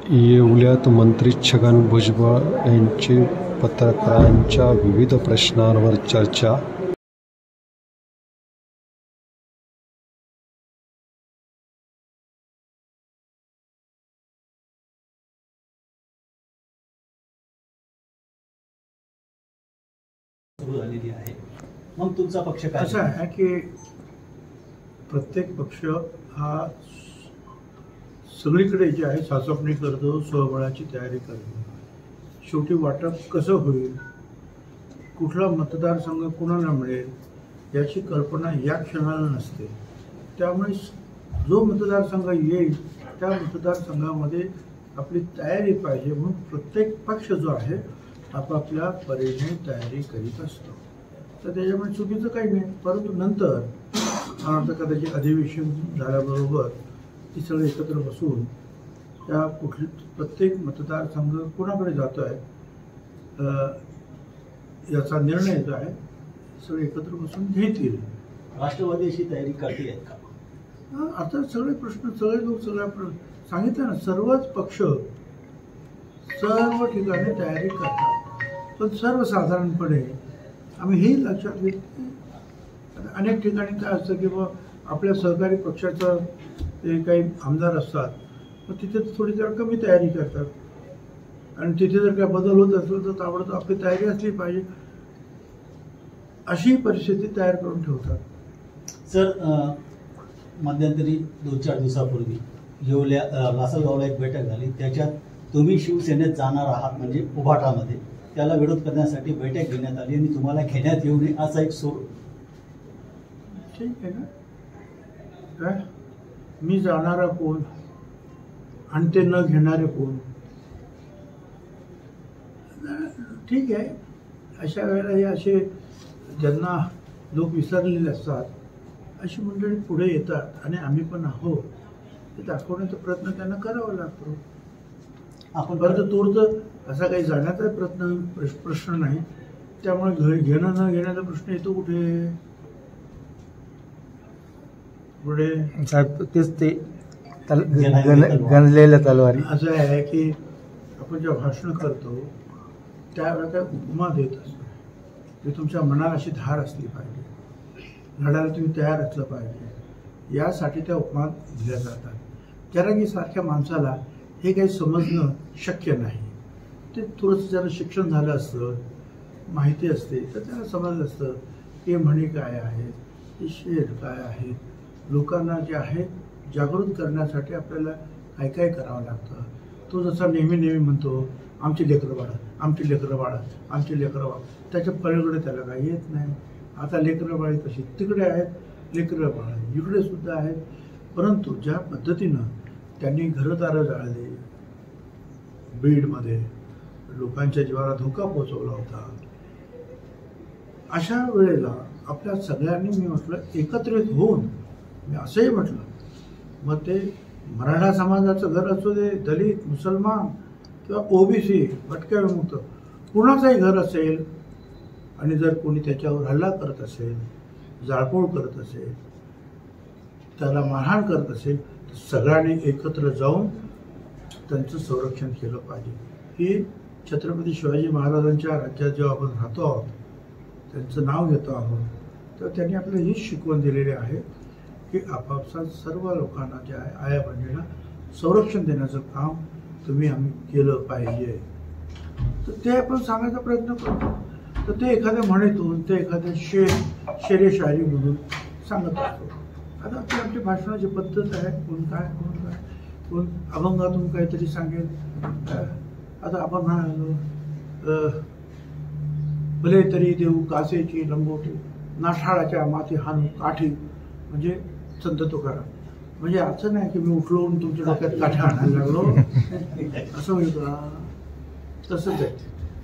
येवल्यात मंत्री छगन भुजबळ यांची पत्रकारांच्या विविध प्रश्नांवर चर्चा. सुरू झालेली आहे. मग तुमचा पक्ष काय? असं आहे की प्रत्येक पक्ष हा सगळीकडे जे आहे चाचपणी करतो, स्वबळाची तयारी करतो. शेवटी वाटप कसं होईल, कुठला मतदारसंघ कुणाला मिळेल याची कल्पना या क्षणाला नसते. त्यामुळे जो मतदारसंघ येईल त्या मतदारसंघामध्ये आपली तयारी पाहिजे म्हणून प्रत्येक पक्ष जो आहे आपापल्या परीने तयारी करीत असतो. तर त्याच्यामुळे चुकीचं काही नाही. परंतु नंतर मला वाटतं कदाचित अधिवेशन झाल्याबरोबर ती सगळे एकत्र बसून त्या प्रत्येक मतदारसंघ कुणाकडे जातो आहे याचा निर्णय जो आहे सगळे एकत्र बसून घेतील. राष्ट्रवादी अशी तयारी करते आहेत का? आता सगळे प्रश्न सगळे लोक सांगितलं ना, सर्वच पक्ष सर्व ठिकाणी तयारी करतात. पण सर्वसाधारणपणे आम्ही हे लक्षात घेतो अनेक ठिकाणी काय असतं की बा आपल्या सहकारी पक्षाचं ते काही आमदार असतात, मग तिथे थोडी जरा कमी तयारी करतात आणि तिथे जर काय बदल होत असेल तर ताबडतोब आपली तयारी असली पाहिजे अशी परिस्थिती तयार करून ठेवतात. सर, मध्यंतरी 2-4 दिवसापूर्वी येवल्या लासलगावला एक बैठक झाली. त्याच्यात तुम्ही शिवसेनेत जाणार आहात म्हणजे उभाटामध्ये, त्याला विरोध करण्यासाठी बैठक घेण्यात आली आणि तुम्हाला घेण्यात येऊ नये असा एक सूर. ठीक आहे ना, काय मी जाणारा कोण आणि ते न घेणारे कोण? ठीक आहे, अशा वेळेला हे असे ज्यांना लोक विसरलेले असतात अशी मंडळी पुढे येतात आणि आम्ही पण आहोत ते दाखवण्याचा प्रयत्न त्यांना करावा लागतो. आपण परत तोडचं असा काही जाण्याचा प्रश्न नाही. त्यामुळे घेणं न घेण्याचा प्रश्न येतो कुठे? पुढे साहेब तेच ते गणलेल्या तलवारी. असं आहे की आपण जेव्हा भाषण करतो त्यावेळेला काय उपमा देत असतो की तुमच्या मनाला अशी धार असली पाहिजे, लढायला तुम्ही तयार असलं पाहिजे, यासाठी त्या उपमा दिल्या जातात. जरांगी सारख्या माणसाला हे काही समजणं शक्य नाही. ते थोडंसं जरा शिक्षण झालं असतं, माहिती असते तर त्याला समजलं असतं की म्हणी काय आहेत, हे शेर काय आहेत. लोकांना जे आहे जागृत करण्यासाठी आपल्याला काय काय करावं लागतं. तो जसा नेहमी म्हणतो आमची लेकरं बाळं, आमची लेकरं बाळं, आमची लेकरं बाळं, त्याच्या पलीकडे त्याला काही येत नाही. आता लेकरं बाळी तशी तिकडे आहेत, लेकरं बाळं इकडे सुद्धा आहेत. परंतु ज्या पद्धतीनं त्यांनी घरदारं जाळली, बीडमध्ये लोकांच्या जीवाला धोका पोचवला होता, अशा वेळेला आपल्या सगळ्यांनी मी म्हटलं एकत्रित होऊन, मी असंही म्हटलं मग ते मराठा समाजाचं घर असू दे, दलित, मुसलमान किंवा ओबीसी, भटक्या विमुक्त कुणाचंही घर असेल आणि जर कोणी त्याच्यावर हल्ला करत असेल, जाळपोळ करत असेल, त्याला मारहाण करत असेल तर सगळ्यांनी एकत्र जाऊन त्यांचं संरक्षण केलं पाहिजे. ही छत्रपती शिवाजी महाराजांच्या राज्यात जेव्हा आपण राहतो आहोत, त्यांचं नाव घेतो आहोत, तर त्यांनी आपल्याला हीच शिकवण दिलेली आहे की आपापसात सर्व लोकांना जे आहे आया बहिणीला संरक्षण देण्याचं काम आम्ही केलं पाहिजे. तर ते आपण सांगायचा प्रयत्न करतो. तर ते एखाद्या म्हणीतून, ते एखाद्या शेरे शायरीमधून सांगत असतो. आता आपली भाषणाची पद्धत आहे, कोण अभंगातून काहीतरी सांगेल. आता आपण म्हणालो भले तरी देऊ कासेची लंबोटी, नाठाळाच्या माती हाणू काठी, म्हणजे संत तुकाराम. म्हणजे असं नाही की मी उठलो तुमच्या डोक्यात काठी आणायला लागलो असं होईल का? तसंच आहे.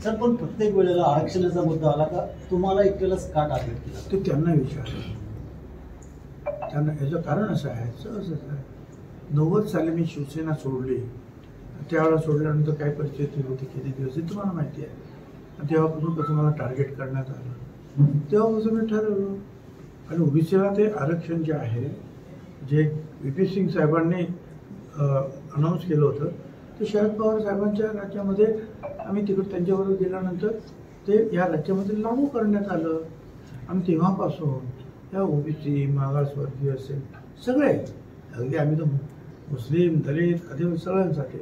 सर, पण प्रत्येक वेळेला आरक्षणाचा मुद्दा आला का तुम्हाला एकट्यालाच का टार्गेट केलं? ते त्यांना विचारलं. त्यांना याचं कारण असं आहे, सहजच आहे. 90 साली मी शिवसेना सोडली. त्यावेळेला सोडल्यानंतर काय परिस्थिती होती, किती दिवस, हे तुम्हाला माहिती आहे. तेव्हापासून कसं मला टार्गेट करण्यात आलं, तेव्हापासून मी ठरवलं. आणि ओबीसीला ते आरक्षण जे आहे, जे व्ही पी सिंग साहेबांनी अनाऊन्स केलं होतं, ते शरद पवार साहेबांच्या राज्यामध्ये आम्ही तिकडे त्यांच्याबरोबर गेल्यानंतर ते या राज्यामध्ये लागू करण्यात आलं. आणि तेव्हापासून या ओबीसी मागासवर्गीय असेल सगळे अगदी आम्ही तर मुस्लिम दलित आदिवासी सगळ्यांसाठी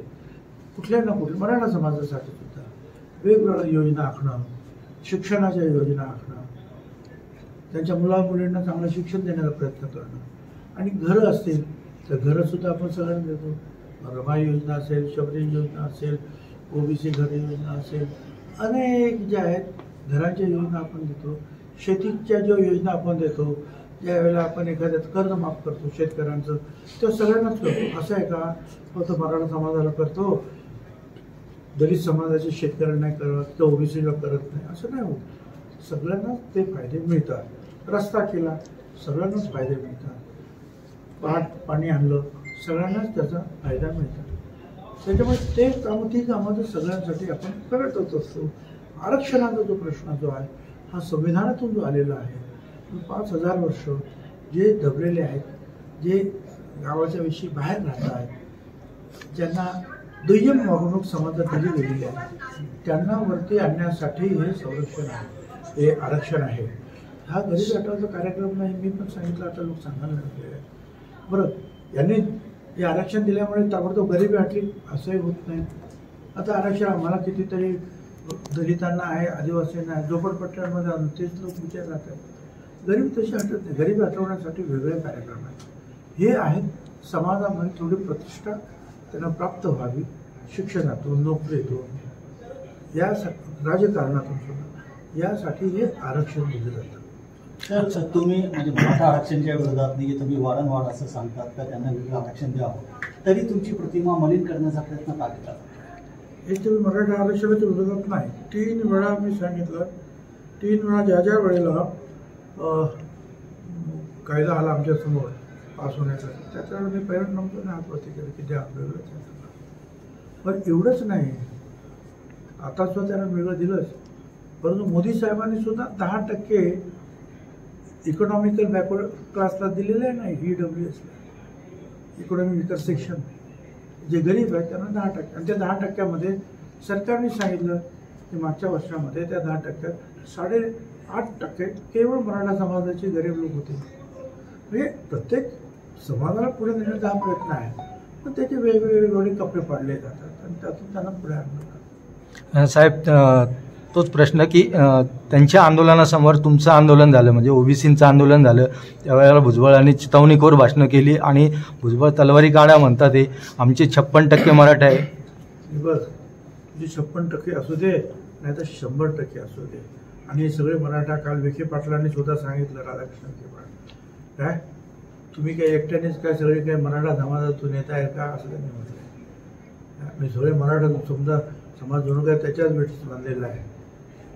कुठल्या ना कुठल्या मराठा समाजासाठी सुद्धा वेगवेगळ्या योजना आखणं, शिक्षणाच्या योजना आखणं, त्यांच्या मुलामुलींना चांगलं शिक्षण देण्याचा प्रयत्न करणं आणि घरं असतील तर घरंसुद्धा आपण सगळ्यांना देतो. रमाई योजना असेल, शबरी योजना असेल, ओबीसी घर योजना असेल, अनेक ज्या आहेत घरांच्या योजना आपण देतो. शेतीच्या ज्या योजना आपण देतो, ज्या वेळेला आपण एखाद्याचं कर्ज माफ करतो शेतकऱ्यांचं, ते सगळ्यांनाच करतो. असं आहे का फक्त मराठा समाजाला करतो, दलित समाजाच्या शेतकऱ्यांना नाही करत, तर ओबीसीला करत नाही, असं नाही होत. सगळ्यांनाच ते फायदे मिळतात. रस्ता केला सगळ्यांनाच फायदे मिळतात. पाणी आणलं सगळ्यांनाच त्याचा फायदा मिळतात. त्याच्यामुळे ते कामं ती कामं तर सगळ्यांसाठी आपण करतच असतो. आरक्षणाचा जो प्रश्न जो आहे हा संविधानातून जो आलेला आहे, 5000 वर्ष जे दबलेले आहेत, जे गावाच्या विषयी बाहेर राहत आहेत, ज्यांना दुय्यम वागणूक समाजात दिली गेलेली आहे, त्यांना वरती आणण्यासाठी हे संरक्षण आहे, हे आरक्षण आहे. हा गरीब हटवाचा कार्यक्रम नाही, मी पण सांगितलं, आता लोक सांगायला लागले. बरं, यांनी हे आरक्षण दिल्यामुळे ताबडतोब गरिबी हटली असंही होत नाही. आता आरक्षण आम्हाला कितीतरी दलितांना आहे, आदिवासींना आहे, झोपडपट्ट्यांमध्ये आणून तेच लोक विचार राहतात. गरीब तशी हटत नाही. गरिबी हटवण्यासाठी वेगळे कार्यक्रम आहेत. हे आहेत समाजामध्ये थोडी प्रतिष्ठा त्यांना प्राप्त व्हावी, शिक्षणातून, नोकरीतून, या राजकारणातून सुद्धा, यासाठी हे आरक्षण दिलं जातं. तर तुम्ही म्हणजे मराठा आरक्षणच्या विरोधात नाही, तुम्ही वारंवार असं सांगतात का त्यांना वेगळं आरक्षण द्यावं, तरी तुमची प्रतिमा मलिन करण्याचा प्रयत्न का केला? हे तुम्ही मराठा आरक्षणाच्या विरोधात नाही. 3 वेळा मी सांगितलं, 3 वेळा ज्या वेळेला कायदा आला आमच्यासमोर पास होण्याचा, त्याच्यावेळेला मी पहिल्या नंबरने हातवरती केलं की द्या वेगळं. पण एवढंच नाही, आता सुद्धा त्यांना वेगळं दिलंच, परंतु मोदी साहेबांनी सुद्धा 10% इकॉनॉमिकल बॅकवर्ड क्लासला दिलेलं आहे नाही, EWSला, इकॉनॉमिक विकर सेक्शन. जे गरीब आहेत त्यांना 10%, आणि त्या 10%मध्ये सरकारने सांगितलं की मागच्या वर्षामध्ये त्या 10%त 8.5% केवळ मराठा समाजाचे गरीब लोक होते. म्हणजे प्रत्येक समाजाला पुढे नेण्याचा हा प्रयत्न आहे, पण त्याचे वेगवेगळे कपडे पाडले जातात आणि त्यातून त्यांना पुढे आणतात. साहेब, तोच प्रश्न की त्यांच्या आंदोलनासमोर तुमचं आंदोलन झालं, म्हणजे ओबीसींचं आंदोलन झालं, त्यावेळेला भुजबळांनी चितवणीखोर भाषणं केली आणि भुजबळ तलवारी काढा म्हणतात. ते आमचे 56% मराठा आहे. बस तुझे 56% असू दे, नाही तर 100% असू दे. आणि हे सगळे मराठा, काल विखे पाटलांनी सुद्धा सांगितलं, राधाकृष्ण काय तुम्ही काय एकट्यानेच काय सगळे काय मराठा समाजातून येत आहे का, असं त्यांनी म्हटलं. मी सगळे मराठा समजा समाज जणू काय त्याच्याच भेटीस बांधलेला आहे.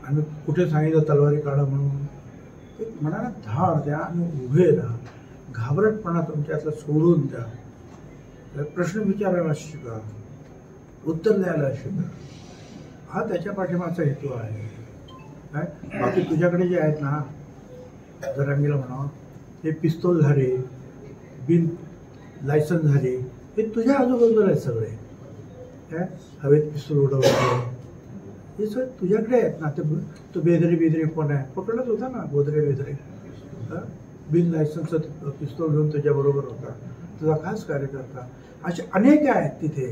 आणि कुठे सांगितलं तलवारी काढा म्हणून. एक मनाला धार द्या आणि उभे राहा. घाबरटपणा तुमच्यातला सोडून द्या. प्रश्न विचारायला शिका, उत्तर द्यायला शिका. हा त्याच्या पाठीमागचा हेतू आहे. काय बाकी तुझ्याकडे जे आहेत ना, जरांगीला म्हणावं, हे पिस्तूलधारे, बिन लायसन्सधारे, हे तुझ्या आजूबाजूला आहेत सगळे. काय हवेत पिस्तूल उडवलं, हे सगळं तुझ्याकडे आहेत ना. तो बेदरी कोण आहे, पकडलाच होता ना, बेदरे बिन लायसन्सचं पिस्तूल घेऊन तुझ्याबरोबर होता, तुझा खास कार्यकर्ता. असे अनेक आहेत तिथे.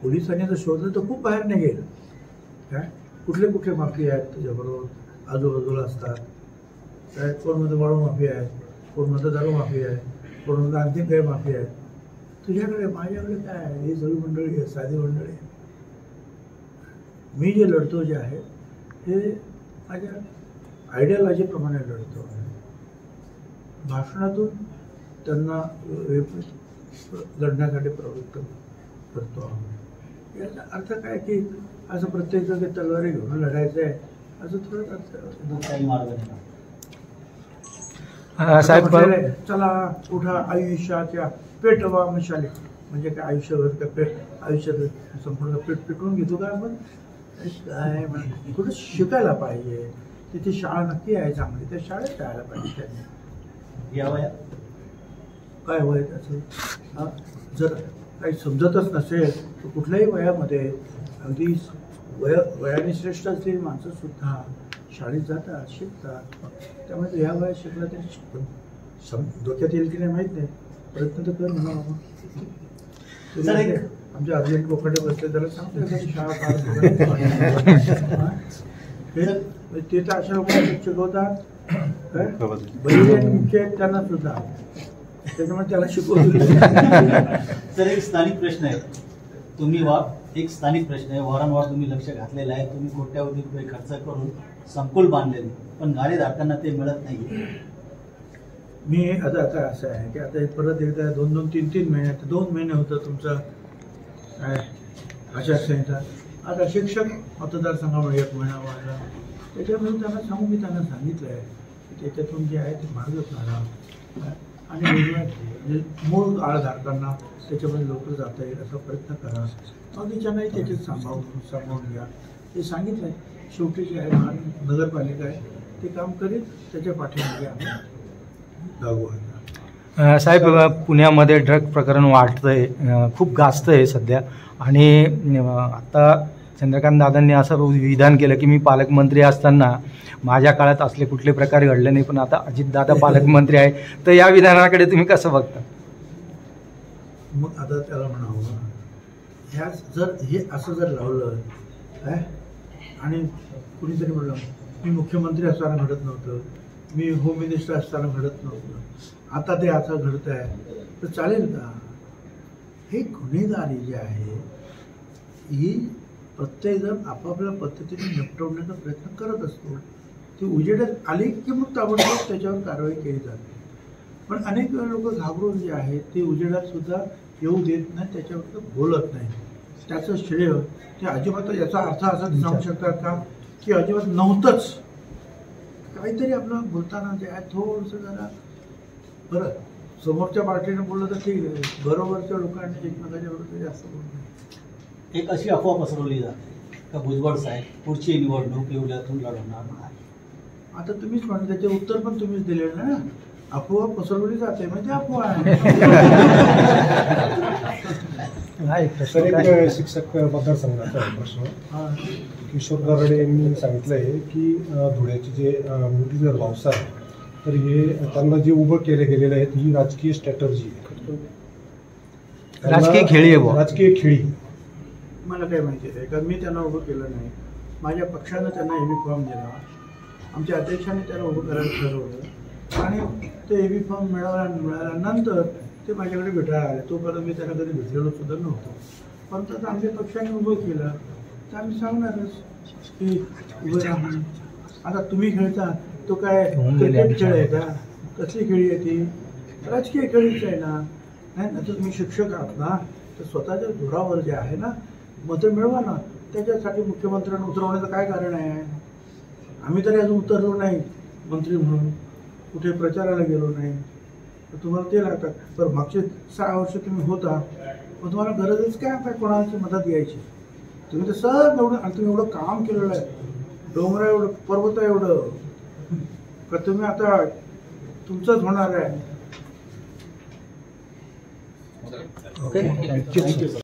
पोलिसांनी जर शोधलं तर खूप बाहेर निघेल. काय कुठले कुठले माफिया आहेत तुझ्याबरोबर आजूबाजूला असतात. काय कोण म्हणतं वाळू माफिया आहे, कोण म्हणतं दारू माफिया आहे, कोण म्हणतं आणखी काही माफिया आहे. तुझ्याकडे माझ्याकडे काय आहे, ही सगळी मंडळी आहे, साधी मंडळी आहे. मी जे लढतो जे आहे हे माझ्या आयडियॉलॉजीप्रमाणे लढतो. भाषणातून त्यांना लढण्यासाठी प्रवृत्त करतो. याचा अर्थ काय की असं प्रत्येक जण तलवारी घेऊन लढायचं आहे असं थोडं अर्थ. साहेब, चला उठा आयुष्याच्या पेटवा मशाली, म्हणजे काय आयुष्यभर आयुष्यात संपूर्ण पेट पेटवून घेतो का आपण. काय म्हणजे कुठं शिकायला पाहिजे. तिथे शाळा नक्की आहे चांगली, त्या शाळेत जायला पाहिजे त्यांनी. या वयात काय वय त्याचं. जर काही समजतच नसेल तर कुठल्याही वयामध्ये अगदी वयाने श्रेष्ठ असलेली माणसंसुद्धा शाळेत जातात, शिकतात. त्यामुळे या वयात शिकला तरी डोक्यात येईल की नाही माहीत नाही, प्रयत्न तर कर म्हणा. सर, एक आमचे अर्जंट बोकडे बसले त्याला सांगतो एखादी शाळा ते तर अशा लोकांना शिकवतात काय बहिणी आणि मुख्य आहेत त्यांना सुद्धा, त्याच्यामुळे त्याला शिकवतो. सर, एक स्थानिक प्रश्न आहे. तुम्ही एक स्थानिक प्रश्न आहे, वारंवार तुम्ही लक्ष घातलेलं आहे. तुम्ही कोट्यावधी रुपये खर्च करून संकुल बांधलेले, पण गाडी धारकांना ते मिळत नाही. मी आता असं आहे की आता परत एकदा 2-3 महिन्यात 2 महिने होतं तुमचं काय आचारसंहिता. आता शिक्षक मतदारसंघामुळे 1 महिना वाढला. त्याच्यामुळे त्यांना सांगितलं आहे की त्याच्यातून जे आहे ते मार्ग काढा आणि म्हणजे मूळ आळधारकांना त्याच्यामध्ये लवकर जाता येईल असा प्रयत्न करा. बाकीच्यांनाही त्याच्यात सांभाळून घ्या हे सांगितलं आहे. शेवटी जे आहे नगरपालिका आहे ते काम करीत, त्याच्या पाठीमागे आम्ही लागू आहे. साहेब, पुण्यामध्ये ड्रग प्रकरण वाढतंय, खूप गाजतंय सध्या. आणि आता चंद्रकांत दादांनी असं विधान केलं की मी पालकमंत्री असताना माझ्या काळात असले कुठले प्रकार घडले नाही, पण आता अजितदादा पालकमंत्री आहे, तर या विधानाकडे तुम्ही कसं बघता? मग आता त्याला म्हणावं ह्या जर हे असं जर लावलं काय आणि कुणीतरी म्हणलं मी मुख्यमंत्री असताना घडत नव्हतं, मी होम मिनिस्टर असताना घडत नव्हतं, आता ते असं घडत आहे, तर चालेल का? हे गुन्हेगारी जी आहे ही प्रत्येकजण आपापल्या पद्धतीने निपटवण्याचा प्रयत्न करत असतो. ती उजेडात आली की मग ताबडतोब त्याच्यावर कारवाई केली जाते. पण अनेक वेळा लोक घाबरून जे आहेत ते उजेडात सुद्धा येऊ देत नाही, त्याच्यावर बोलत नाही. त्याचं श्रेय ते अजिबात याचा अर्थ असा सांगू शकतात का की अजिबात नव्हतंच. काहीतरी आपलं बोलताना जे आहे थोडंसं जरा बरं समोरच्या पार्टीने बोललं तर ठीक आहे, बरोबरच्या लोकांनी एकमेकाच्या बरोबर जास्त बोलणं. एक अशी अफवा पसरवली जाते का भुजबळ साहेब पुढची निवडणूक येवल्यातून लढवणार नाही. आता तुम्हीच म्हणा, त्याचे उत्तर पण तुम्हीच दिलेलं ना. अफवा पसरवली जाते म्हणजे अफवा आहे. सर, एक शिक्षक मतदारसंघाचा प्रश्न. किशोर दराडे यांनी सांगितलं आहे की धुळ्याचे जे मुरलीधर भावसार आहे तर हे त्यांना जे उभं केले गेलेलं आहे ही राजकीय स्ट्रॅटर्जी आहे, राजकीय खेळी आहे. राजकीय खेळी मला काय माहिती आहे, कारण मी त्यांना उभं केलं नाही. माझ्या पक्षानं त्यांना एबी फॉर्म दिला, आमच्या अध्यक्षाने त्यांना उभं करायला ठरवलं आणि ते एबी फॉर्म मिळाल्यानंतर ते माझ्याकडे भेटायला आले. तोपर्यंत मी त्यांना कधी भेटलेलो सुद्धा नव्हतो. पण आता आमच्या पक्षाने उभं केलं तर आम्ही सांगणारच की उभं राहा. आता तुम्ही खेळता तो काय क्रिकेट खेळ आहे का? कसली खेळी आहे ती? राजकीय खेळीच आहे ना. नाही ना, तर तुम्ही शिक्षक आहात ना, तर स्वतःच्या जोरावर जे आहे ना मतं मिळवा ना. त्याच्यासाठी मुख्यमंत्र्यांना उतरवण्याचं काय कारण आहे? आम्ही तरी अजून उतरलो नाही मंत्री म्हणून, कुठे प्रचाराला गेलो नाही, तर तुम्हाला ते लागतात. तर मागचे 6 वर्ष तुम्ही होता, मग तुम्हाला गरजच काय आता कोणाची मदत घ्यायची? तुम्ही तर सर एवढं आणि तुम्ही एवढं काम केलेलं आहे, डोंगरा एवढं पर्वत एवढं, का तुम्ही आता तुमचंच होणार आहे? Okay, thank you.